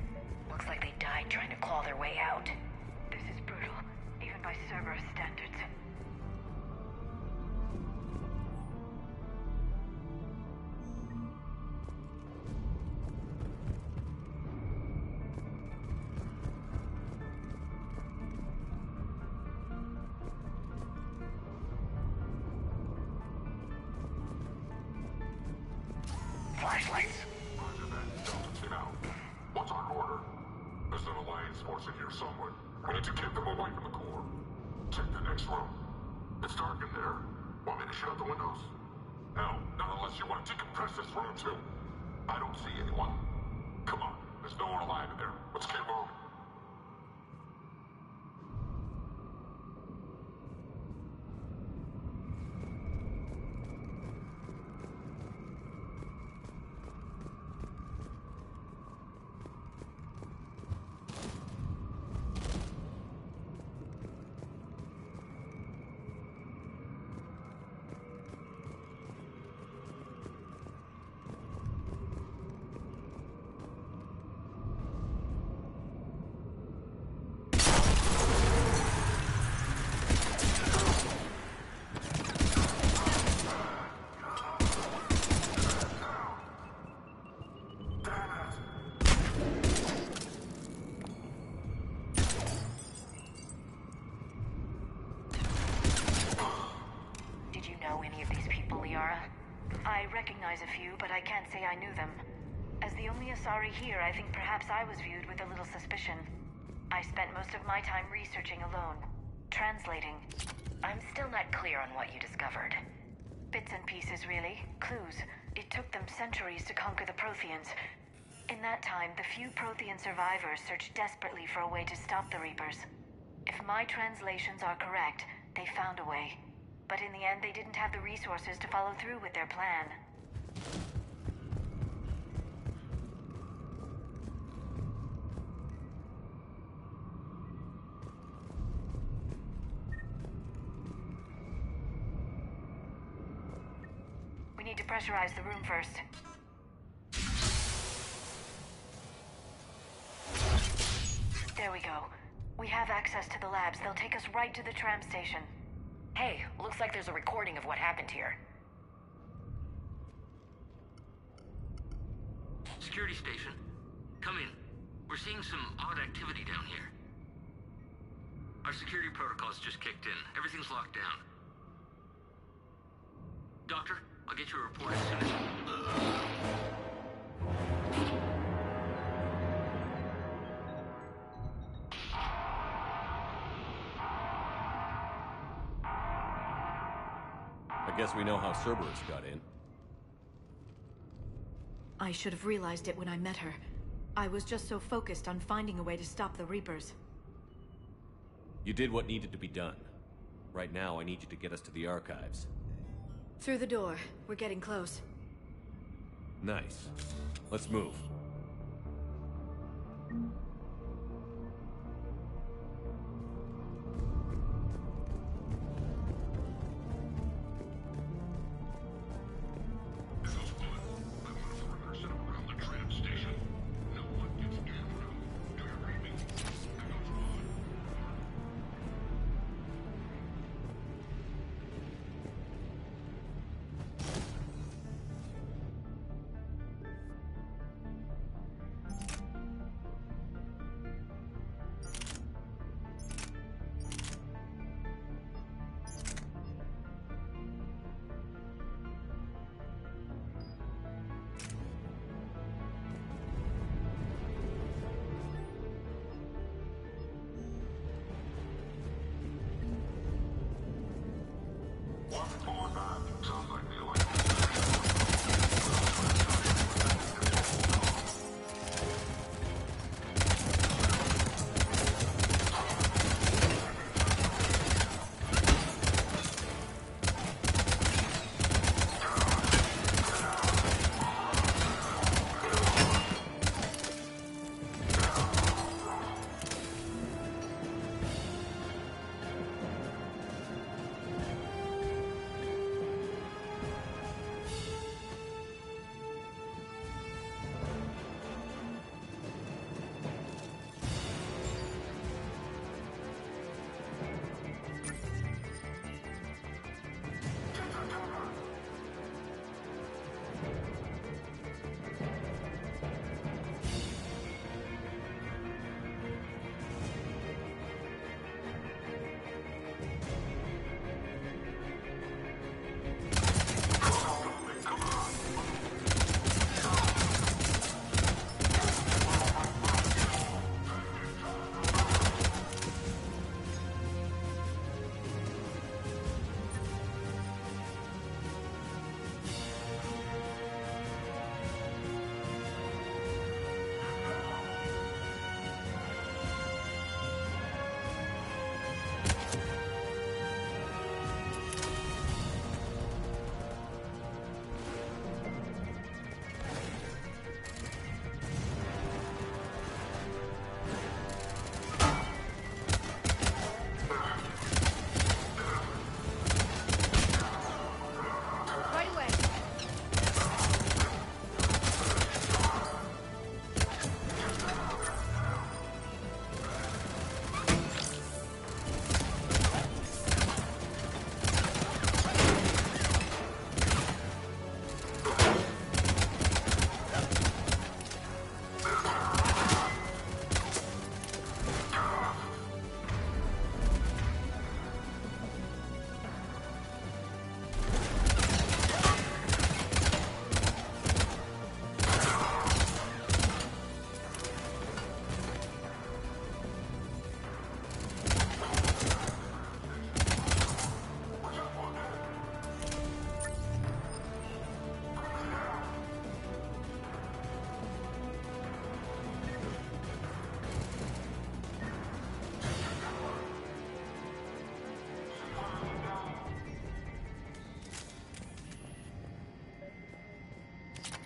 Looks like they died trying to claw their way out. This is brutal, even by Cerberus standards. Flashlights. Roger that. Delta team out. What's our order? There's an Alliance force in here somewhere. We need to get them away from the core. Check the next room. It's dark in there. Want me to shut the windows? No, not unless you want to decompress this room too. I don't see anyone. Come on, there's no one alive in there. Let's get moving. I recognize a few, but I can't say I knew them. As the only Asari here, I think perhaps I was viewed with a little suspicion. I spent most of my time researching alone. Translating. I'm still not clear on what you discovered. Bits and pieces, really. Clues. It took them centuries to conquer the Protheans. In that time, the few Prothean survivors searched desperately for a way to stop the Reapers. If my translations are correct, they found a way. But in the end, they didn't have the resources to follow through with their plan. depressurize the room first. There we go. We have access to the labs. They'll take us right to the tram station. Hey, looks like there's a recording of what happened here. Security station. Come in. We're seeing some odd activity down here. Our security protocols just kicked in. Everything's locked down. Doctor, I'll get you a report as soon as... I guess we know how Cerberus got in. I should have realized it when I met her. I was just so focused on finding a way to stop the Reapers. You did what needed to be done. Right now, I need you to get us to the archives. Through the door. We're getting close. Nice. Let's move.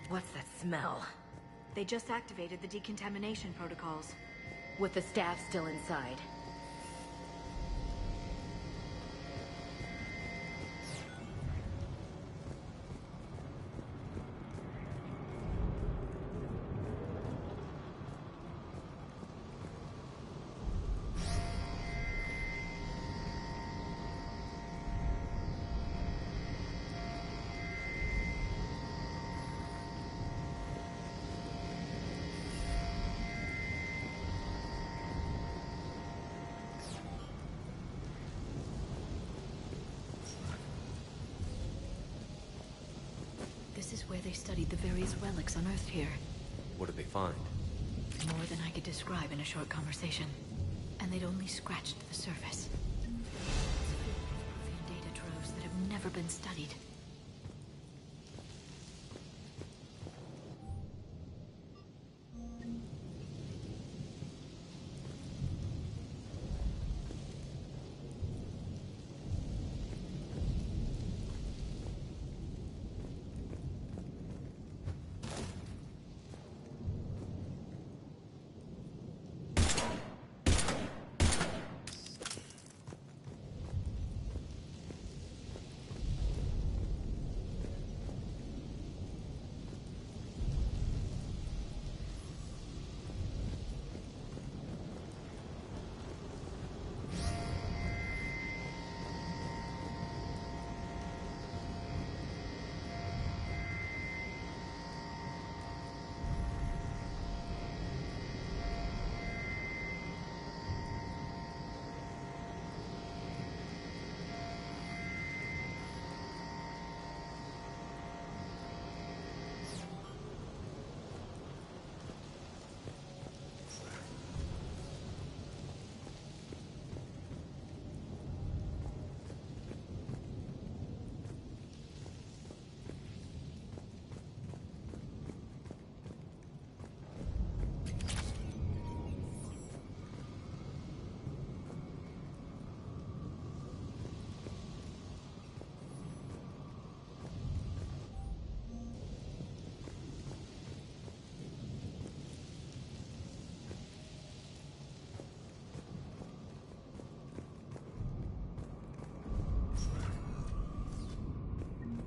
What's that smell? They just activated the decontamination protocols. With the staff still inside. they studied the various relics unearthed here. What did they find? More than I could describe in a short conversation. And they'd only scratched the surface. Prothean data troves that have never been studied.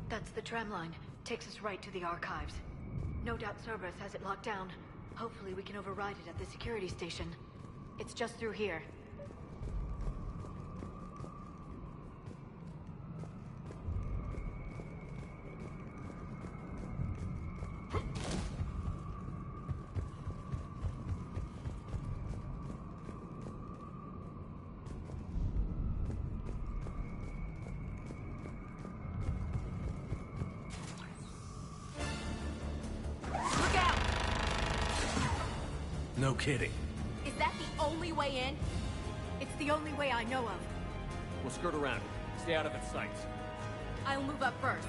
That's the tram line. Takes us right to the archives. No doubt Cerberus has it locked down. Hopefully we can override it at the security station. It's just through here. No kidding. Is that the only way in? It's the only way I know of. We'll skirt around it. Stay out of its sights. I'll move up first.